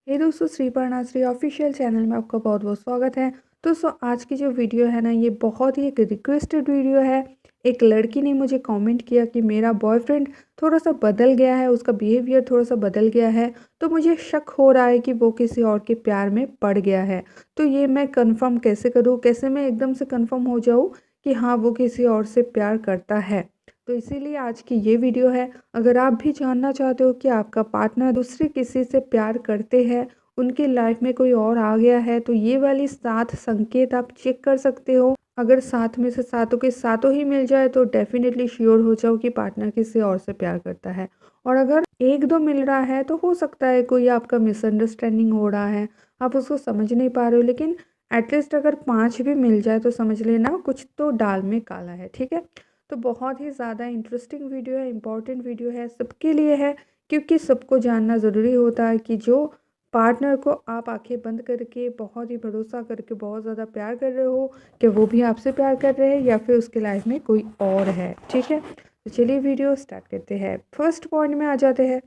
हे दोस्तों, Sriparna Shri official channel में आपका बहुत बहुत स्वागत है। दोस्तों, आज की जो वीडियो है ना, ये बहुत ही एक रिक्वेस्टेड वीडियो है। एक लड़की ने मुझे कमेंट किया कि मेरा बॉयफ्रेंड थोड़ा सा बदल गया है, उसका बिहेवियर थोड़ा सा बदल गया है, तो मुझे शक हो रहा है कि वो किसी और के प्यार में पड़ गया है। तो ये मैं कंफर्म कैसे करूँ, कैसे मैं एकदम से कंफर्म हो जाऊँ कि हाँ, वो किसी और से प्यार करता है। तो इसीलिए आज की ये वीडियो है। अगर आप भी जानना चाहते हो कि आपका पार्टनर दूसरे किसी से प्यार करते हैं, उनकी लाइफ में कोई और आ गया है, तो ये वाली 7 संकेत आप चेक कर सकते हो। अगर 7 में से सातों के सातों ही मिल जाए तो डेफिनेटली श्योर हो जाओ कि पार्टनर किसी और से प्यार करता है। और अगर एक दो मिल रहा है तो हो सकता है कोई आपका मिसअंडरस्टैंडिंग हो रहा है, आप उसको समझ नहीं पा रहे हो। लेकिन एटलीस्ट अगर 5 भी मिल जाए तो समझ लेना कुछ तो दाल में काला है। ठीक है, तो बहुत ही ज़्यादा इंटरेस्टिंग वीडियो है, इंपॉर्टेंट वीडियो है, सबके लिए है। क्योंकि सबको जानना ज़रूरी होता है कि जो पार्टनर को आप आंखें बंद करके बहुत ही भरोसा करके बहुत ज़्यादा प्यार कर रहे हो, कि वो भी आपसे प्यार कर रहे हैं या फिर उसके लाइफ में कोई और है। ठीक है, तो चलिए वीडियो स्टार्ट करते हैं। फर्स्ट पॉइंट में आ जाते हैं।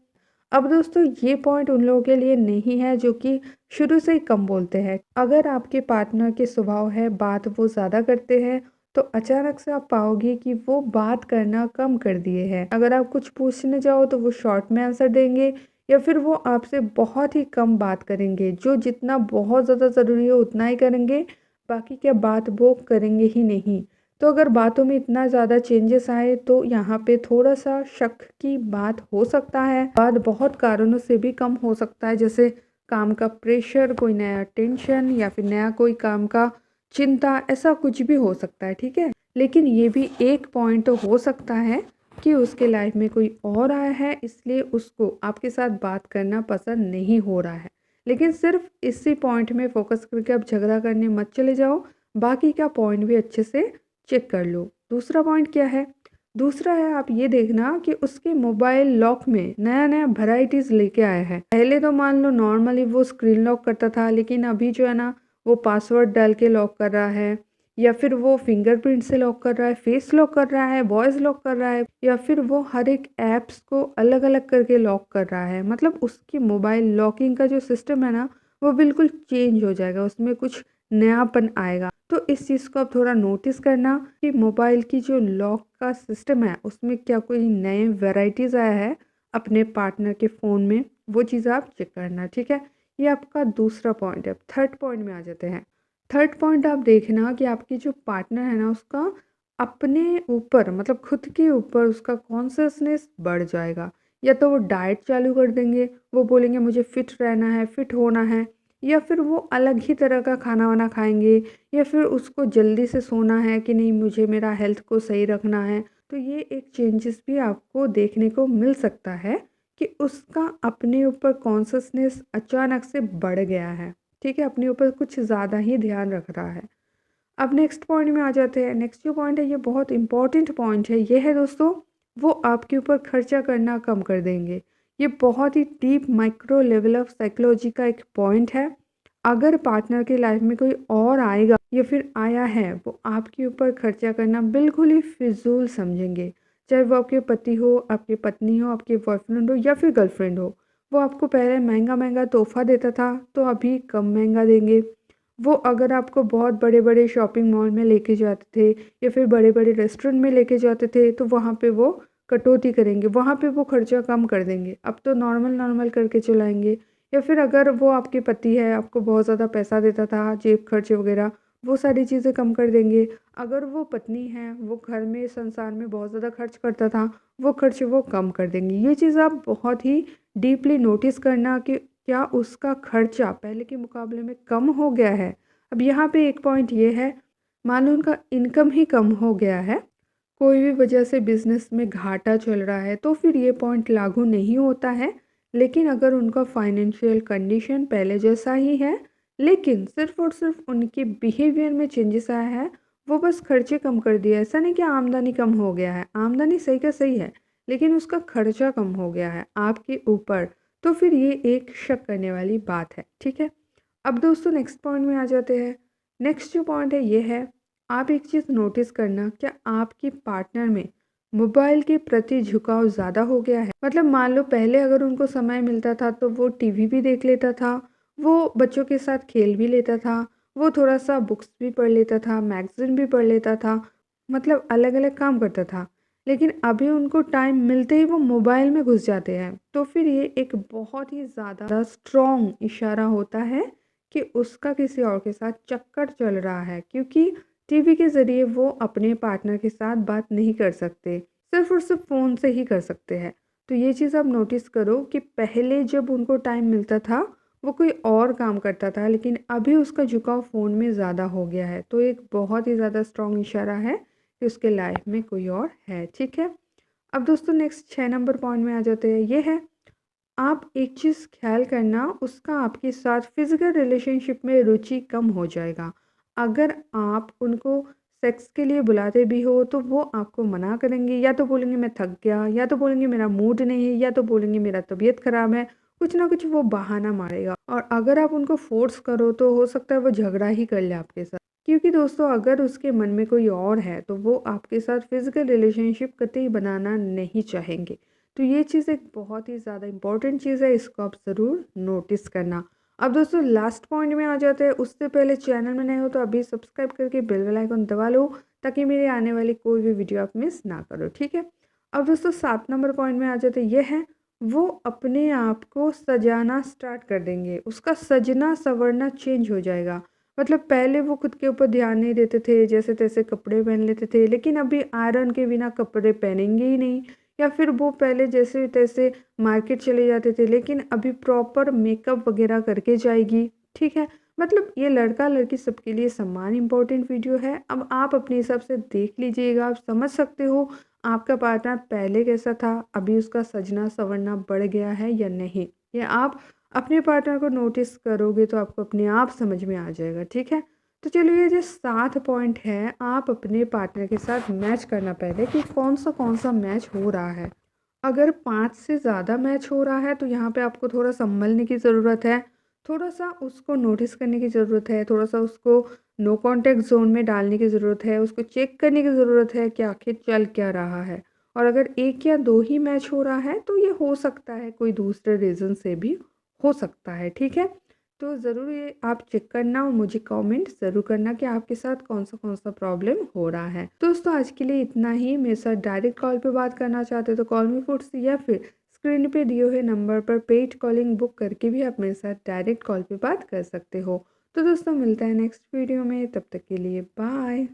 अब दोस्तों, ये पॉइंट उन लोगों के लिए नहीं है जो कि शुरू से ही कम बोलते हैं। अगर आपके पार्टनर के स्वभाव है बात वो ज़्यादा करते हैं, तो अचानक से आप पाओगे कि वो बात करना कम कर दिए हैं। अगर आप कुछ पूछने जाओ तो वो शॉर्ट में आंसर देंगे, या फिर वो आपसे बहुत ही कम बात करेंगे। जो जितना बहुत ज़्यादा ज़रूरी हो उतना ही करेंगे, बाकी क्या बात वो करेंगे ही नहीं। तो अगर बातों में इतना ज़्यादा चेंजेस आए तो यहाँ पे थोड़ा सा शक की बात हो सकता है। बात बहुत कारणों से भी कम हो सकता है, जैसे काम का प्रेशर, कोई नया टेंशन, या फिर नया कोई काम का चिंता, ऐसा कुछ भी हो सकता है। ठीक है, लेकिन ये भी एक पॉइंट तो हो सकता है कि उसके लाइफ में कोई और आया है, इसलिए उसको आपके साथ बात करना पसंद नहीं हो रहा है। लेकिन सिर्फ इसी पॉइंट में फोकस करके आप झगड़ा करने मत चले जाओ, बाकी का पॉइंट भी अच्छे से चेक कर लो। दूसरा पॉइंट क्या है? दूसरा है, आप ये देखना कि उसके मोबाइल लॉक में नया नया वैरायटीज लेके आया है। पहले तो मान लो नॉर्मली वो स्क्रीन लॉक करता था, लेकिन अभी जो है ना, वो पासवर्ड डाल के लॉक कर रहा है, या फिर वो फिंगरप्रिंट से लॉक कर रहा है, फेस लॉक कर रहा है, वॉइस लॉक कर रहा है, या फिर वो हर एक ऐप्स को अलग अलग करके लॉक कर रहा है। मतलब उसकी मोबाइल लॉकिंग का जो सिस्टम है ना, वो बिल्कुल चेंज हो जाएगा, उसमें कुछ नयापन आएगा। तो इस चीज़ को आप थोड़ा नोटिस करना कि मोबाइल की जो लॉक का सिस्टम है उसमें क्या कोई नए वैरायटीज़ आया है अपने पार्टनर के फ़ोन में, वो चीज़ आप चेक करना। ठीक है, ये आपका दूसरा पॉइंट है। थर्ड पॉइंट में आ जाते हैं। थर्ड पॉइंट आप देखना कि आपकी जो पार्टनर है ना, उसका अपने ऊपर, मतलब खुद के ऊपर उसका कॉन्शियसनेस बढ़ जाएगा। या तो वो डाइट चालू कर देंगे, वो बोलेंगे मुझे फिट रहना है, फिट होना है, या फिर वो अलग ही तरह का खाना वाना खाएंगे, या फिर उसको जल्दी से सोना है कि नहीं, मुझे मेरा हेल्थ को सही रखना है। तो ये एक चेंजेस भी आपको देखने को मिल सकता है कि उसका अपने ऊपर कॉन्शियसनेस अचानक से बढ़ गया है। ठीक है, अपने ऊपर कुछ ज़्यादा ही ध्यान रख रहा है। अब नेक्स्ट पॉइंट में आ जाते हैं। नेक्स्ट जो पॉइंट है, ये बहुत इंपॉर्टेंट पॉइंट है। ये है दोस्तों, वो आपके ऊपर खर्चा करना कम कर देंगे। ये बहुत ही deep micro level of psychology का एक पॉइंट है। अगर पार्टनर की लाइफ में कोई और आएगा या फिर आया है, वो आपके ऊपर खर्चा करना बिल्कुल ही फिजूल समझेंगे। चाहे वो आपके पति हो, आपकी पत्नी हो, आपके बॉयफ्रेंड हो, या फिर गर्लफ्रेंड हो। वो आपको पहले महंगा महंगा तोहफा देता था, तो अभी कम महंगा देंगे। वो अगर आपको बहुत बड़े बड़े शॉपिंग मॉल में लेके जाते थे, या फिर बड़े बड़े रेस्टोरेंट में लेके जाते थे, तो वहाँ पे वो कटौती करेंगे, वहाँ पे वो खर्चा कम कर देंगे। अब तो नॉर्मल नॉर्मल करके चलाएंगे। या फिर अगर वो आपके पति है, आपको बहुत ज़्यादा पैसा देता था, जेब खर्च वगैरह, वो सारी चीज़ें कम कर देंगे। अगर वो पत्नी है, वो घर में संसार में बहुत ज़्यादा खर्च करता था, वो खर्च वो कम कर देंगी। ये चीज़ आप बहुत ही डीपली नोटिस करना कि क्या उसका खर्चा पहले के मुकाबले में कम हो गया है। अब यहाँ पे एक पॉइंट ये है, मान लो उनका इनकम ही कम हो गया है, कोई भी वजह से बिजनेस में घाटा चल रहा है, तो फिर ये पॉइंट लागू नहीं होता है। लेकिन अगर उनका फाइनेंशियल कंडीशन पहले जैसा ही है, लेकिन सिर्फ और सिर्फ उनके बिहेवियर में चेंजेस आया है, वो बस खर्चे कम कर दिया, ऐसा नहीं कि आमदनी कम हो गया है, आमदनी सही का सही है, लेकिन उसका खर्चा कम हो गया है आपके ऊपर, तो फिर ये एक शक करने वाली बात है। ठीक है, अब दोस्तों नेक्स्ट पॉइंट में आ जाते हैं। नेक्स्ट जो पॉइंट है ये है, आप एक चीज़ नोटिस करना, क्या आपके पार्टनर में मोबाइल के प्रति झुकाव ज़्यादा हो गया है। मतलब मान लो पहले अगर उनको समय मिलता था तो वो टीवी भी देख लेता था, वो बच्चों के साथ खेल भी लेता था, वो थोड़ा-सा बुक्स भी पढ़ लेता था, मैगज़ीन भी पढ़ लेता था, मतलब अलग-अलग काम करता था। लेकिन अभी उनको टाइम मिलते ही वो मोबाइल में घुस जाते हैं। तो फिर ये एक बहुत ही ज़्यादा स्ट्रॉन्ग इशारा होता है कि उसका किसी और के साथ चक्कर चल रहा है, क्योंकि टीवी के ज़रिए वो अपने पार्टनर के साथ बात नहीं कर सकते, सिर्फ़ और सिर्फ़ फ़ोन से ही कर सकते हैं। तो ये चीज़ आप नोटिस करो कि पहले जब उनको टाइम मिलता था, वो कोई और काम करता था, लेकिन अभी उसका झुकाव फ़ोन में ज़्यादा हो गया है। तो एक बहुत ही ज़्यादा स्ट्रॉन्ग इशारा है कि उसके लाइफ़ में कोई और है, ठीक है? अब दोस्तों नेक्स्ट 6 नंबर पॉइंट में आ जाते हैं, ये है आप एक चीज़ ख़्याल करना, उसका आपके साथ फ़िज़िकल रिलेशनशिप में रुचि कम हो जाएगा। अगर आप उनको सेक्स के लिए बुलाते भी हो तो वो आपको मना करेंगे, या तो बोलेंगे मैं थक गया, या तो बोलेंगे मेरा मूड नहीं है, या तो बोलेंगे मेरा तबीयत ख़राब है। कुछ ना कुछ वो बहाना मारेगा, और अगर आप उनको फ़ोर्स करो तो हो सकता है वो झगड़ा ही कर ले आपके साथ। क्योंकि दोस्तों अगर उसके मन में कोई और है तो वो आपके साथ फ़िज़िकल रिलेशनशिप कतई बनाना नहीं चाहेंगे। तो ये चीज़ एक बहुत ही ज़्यादा इम्पॉर्टेंट चीज़ है, इसको आप ज़रूर नोटिस करना। अब दोस्तों लास्ट पॉइंट में आ जाते हैं, उससे पहले चैनल में नए हो तो अभी सब्सक्राइब करके बेल आइकन दबा लो, ताकि मेरे आने वाली कोई भी वीडियो आप मिस ना करो, ठीक है? अब दोस्तों 7 नंबर पॉइंट में आ जाते हैं, ये है वो अपने आप को सजाना स्टार्ट कर देंगे, उसका सजना-संवरना चेंज हो जाएगा। मतलब पहले वो खुद के ऊपर ध्यान नहीं देते थे, जैसे-तैसे कपड़े पहन लेते थे, लेकिन अभी आयरन के बिना कपड़े पहनेंगे ही नहीं। या फिर वो पहले जैसे-तैसे मार्केट चले जाते थे, लेकिन अभी प्रॉपर मेकअप वगैरह करके जाएगी, ठीक है? मतलब ये लड़का-लड़की सबके लिए समान इम्पोर्टेंट वीडियो है। अब आप अपने हिसाब से देख लीजिएगा, आप समझ सकते हो आपका पार्टनर पहले कैसा था, अभी उसका सजना-संवरना बढ़ गया है या नहीं। ये आप अपने पार्टनर को नोटिस करोगे तो आपको अपने आप समझ में आ जाएगा, ठीक है? तो चलिए ये जो 7 पॉइंट हैं, आप अपने पार्टनर के साथ मैच करना पहले कि कौन-सा मैच हो रहा है। अगर 5 से ज़्यादा मैच हो रहा है तो यहाँ पे आपको थोड़ा सँभलने की ज़रूरत है, थोड़ा-सा उसको नोटिस करने की ज़रूरत है, थोड़ा-सा उसको नो कॉन्टैक्ट ज़ोन में डालने की ज़रूरत है, उसको चेक करने की ज़रूरत है कि आखिर चल क्या रहा है। और अगर 1 या 2 ही मैच हो रहा है तो ये हो सकता है कोई दूसरे रीज़न से भी हो सकता है, ठीक है? तो ज़रूर ये आप चेक करना और मुझे कमेंट ज़रूर करना कि आपके साथ कौन सा प्रॉब्लम हो रहा है। तो दोस्तों आज के लिए इतना ही। मेरे साथ डायरेक्ट कॉल पे बात करना चाहते हो तो कॉल मी फूड्स, या फिर स्क्रीन पे दिए हुए नंबर पर पेड कॉलिंग बुक करके भी आप मेरे साथ डायरेक्ट कॉल पे बात कर सकते हो। तो दोस्तों मिलते हैं नेक्स्ट वीडियो में, तब तक के लिए बाय।